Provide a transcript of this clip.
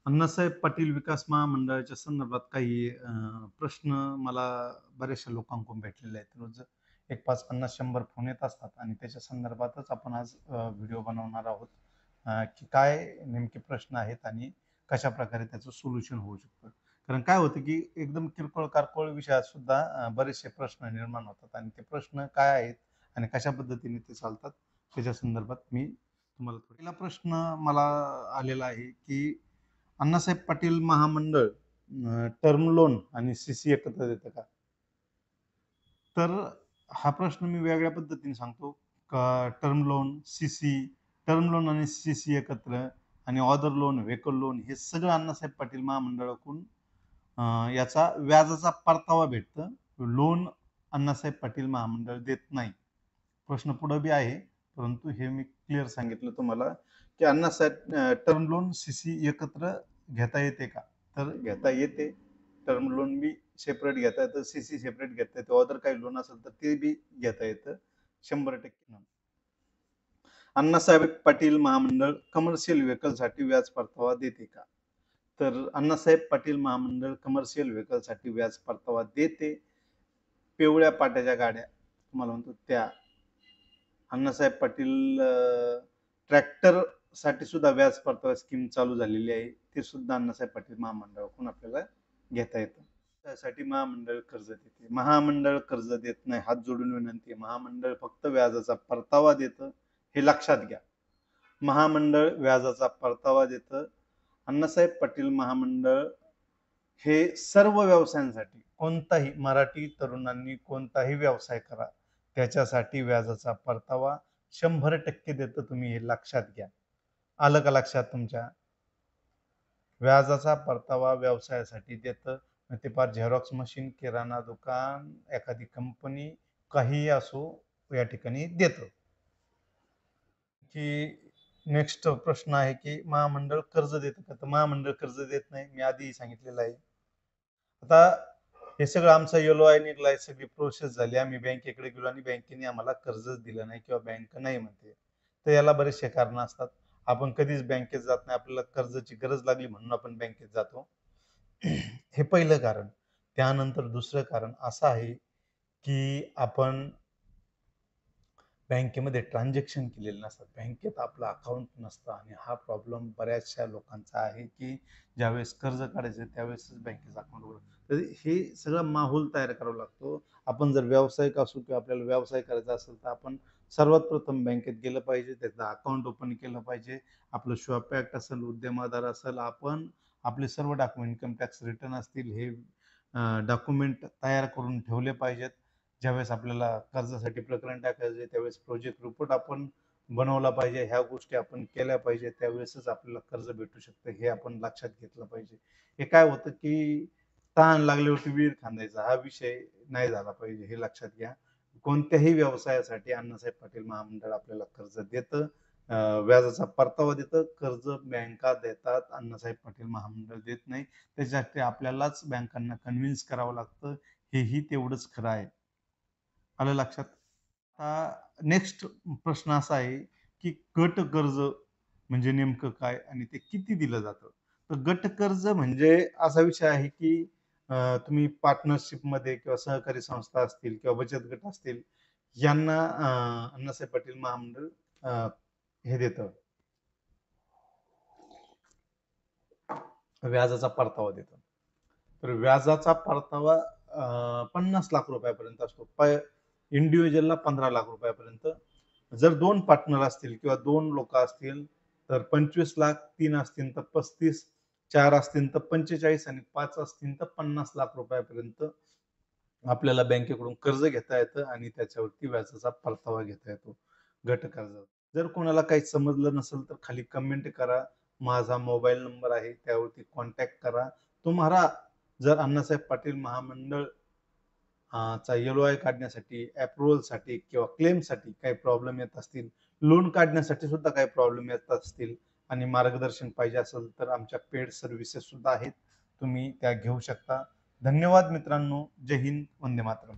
अण्णासाहेब पाटील विकास महामंडळाच्या संदर्भात काही प्रश्न मला बऱ्याचशा लोकांकडून भेटलेले आहेत. रोज एक 5-50-100 फोन येत असतात आणि त्याच्या संदर्भातच आपण आज व्हिडिओ बनवणार आहोत. की काय नेमके प्रश्न आहेत आणि कशाप्रकारे त्याचं सोल्युशन होऊ शकतं. कारण काय होतं की एकदम किरकोळ कारकोळ विषयात सुद्धा बरेचसे प्रश्न निर्माण होतात आणि ते प्रश्न काय आहेत आणि कशा पद्धतीने ते चालतात त्याच्या संदर्भात मी तुम्हाला पहिला प्रश्न मला आलेला आहे की अण्णासाहेब पाटील महामंडळ टर्म लोन आणि सीसी एकत्र देतं का? तर हा प्रश्न मी वेगळ्या पद्धतीने सांगतो का term loan, CC, term loan आणि सीसी एकत्र आणि ऑदर लोन, व्हेकल लोन हे सगळं अण्णासाहेब पाटील महामंडळाकडून याचा व्याजाचा परतावा भेटतं. लोन अण्णासाहेब पाटील महामंडळ देत नाही. प्रश्न पुढे बी आहे, परंतु हे मी क्लिअर सांगितलं तुम्हाला की अण्णासाहेब टर्म लोन, सीसी एकत्र घेता येते का? तर घेता येते. टर्म लोन बी सेपरेट घेता येतं, सीसी सेपरेट घेता येतं. अदर काही लोन असेल तर ते बी घेता येतं 100%. अण्णासाहेब पाटील महामंडळ कमर्शियल व्हेकलसाठी व्याज परतावा देते का? तर अण्णासाहेब पाटील महामंडळ कमर्शियल व्हेकलसाठी व्याज परतावा देते. पिवळ्या पाट्याच्या गाड्या तुम्हाला म्हणतो त्या. अण्णासाहेब पाटील ट्रॅक्टर साठी सुद्धा व्याज परतावा स्कीम चालू झालेली आहे. ते सुद्धा अण्णासाहेब पाटील महामंडळाकडून आपल्याला घेता येतं. त्यासाठी महामंडळ कर्ज देते. महामंडळ कर्ज देत नाही, हात जोडून विनंती आहे. महामंडळ फक्त व्याजाचा परतावा देतं, हे लक्षात घ्या. महामंडळ व्याजाचा परतावा देतं. अण्णासाहेब पाटील महामंडळ हे सर्व व्यवसायांसाठी, कोणताही मराठी तरुणांनी कोणताही व्यवसाय करा, त्याच्यासाठी व्याजाचा परतावा 100% देतं. तुम्ही हे लक्षात घ्या. आलं का लक्षात तुमच्या? व्याजाचा परतावा व्यवसायासाठी देतं. ते फार झेरॉक्स मशीन, किराणा दुकान, एखादी कंपनी, काहीही असो या ठिकाणी देतं. की नेक्स्ट प्रश्न आहे की महामंडळ कर्ज देतं का? तर महामंडळ कर्ज देत नाही, मी आधी सांगितलेलं आहे. आता हे सगळं आमचा LOI निघलाय, सगळी प्रोसेस झाली, आम्ही बँकेकडे गेलो आणि बँकेने आम्हाला कर्जच दिलं नाही किंवा बँक नाही म्हणते. तर याला बरेचसे कारण असतात. आपण कधीच बँकेत जात नाही, आपल्याला कर्जाची गरज लागली म्हणून आपण बँकेत जातो. हे पहिलं कारण. त्यानंतर दुसरं कारण असं आहे की आपण बँकेमध्ये ट्रान्झॅक्शन केलेले नसतात, बँकेत आपलं अकाउंट नसतं आणि हा प्रॉब्लेम बऱ्याचशा लोकांचा आहे की ज्यावेळेस कर्ज काढायचं त्यावेळेसच बँकेचं अकाउंट उघडतं. तर हे सगळं माहोल तयार करावा लागतो. आपण जर व्यावसायिक असू किंवा आपल्याला व्यवसाय करायचा असेल तर आपण सर्वात प्रथम बँकेत गेलं पाहिजे, त्याचं अकाउंट ओपन केलं पाहिजे. आपलं शॉप ॲक्ट असेल, उद्यमादार असेल, आपण आपले सर्व डॉक्युमेंट, इन्कम टॅक्स रिटर्न असतील, हे डॉक्युमेंट तयार करून ठेवले पाहिजेत. ज्यावेळेस आपल्याला कर्जासाठी प्रकरण टाकायचे त्यावेळेस प्रोजेक्ट रिपोर्ट आपण बनवला पाहिजे. ह्या गोष्टी आपण केल्या पाहिजे, त्यावेळेसच आपल्याला कर्ज भेटू शकतं, हे आपण लक्षात घेतलं पाहिजे. हे काय होतं की तहान लागल्यावरती विहीर खांदायचा हा विषय नाही झाला पाहिजे, हे लक्षात घ्या. कोणत्याही व्यवसायासाठी अण्णासाहेब पाटील महामंडळ आपल्याला कर्ज देतं, व्याजाचा परतावा देतं. कर्ज बँका देतात, अण्णासाहेब पाटील महामंडळ देत नाही. त्याच्यासाठी आपल्यालाच बँकांना कन्व्हिन्स करावं लागतं, हेही तेवढंच खरं आहे. आलं लक्षात? आता नेक्स्ट प्रश्न असा आहे की गट कर्ज म्हणजे नेमकं काय आणि ते किती दिलं जातं? तर गट कर्ज म्हणजे असा विषय आहे की तुम्ही पार्टनरशिप मध्ये किंवा सहकारी संस्था असतील किंवा बचत गट असतील, यांना अण्णासाहेब पाटील महामंडळ हे देतं, व्याजाचा परतावा देतं. तर व्याजाचा परतावा 50 लाख रुपयापर्यंत असतो. इंडिव्हिज्युअलला 15 लाख रुपयापर्यंत. जर 2 पार्टनर असतील किंवा 2 लोक असतील तर 25 लाख, 3 असतील तर 35, 4 असतील तर 45 आणि 5 असतील तर 50 लाख रुपयापर्यंत आपल्याला बँकेकडून कर्ज घेता येतं आणि त्याच्यावरती व्याजाचा परतावा घेता येतो गट कर्ज. जर कोणाला काही समजलं नसेल तर खाली कमेंट करा. माझा मोबाईल नंबर आहे, त्यावरती कॉन्टॅक्ट करा. तुम्हाला जर अण्णासाहेब पाटील महामंडळ चा LOI काढण्यासाठी, अप्रुव्हलसाठी किंवा क्लेमसाठी काही प्रॉब्लेम येत असतील, लोन काढण्यासाठी सुद्धा काही प्रॉब्लेम येत असतील आणि मार्गदर्शन पाहिजे असेल तर आमच्या पेड सर्व्हिसेस सुद्धा आहेत, तुम्ही त्या घेऊ शकता. धन्यवाद मित्रांनो. जय हिंद, वंदे मातरम.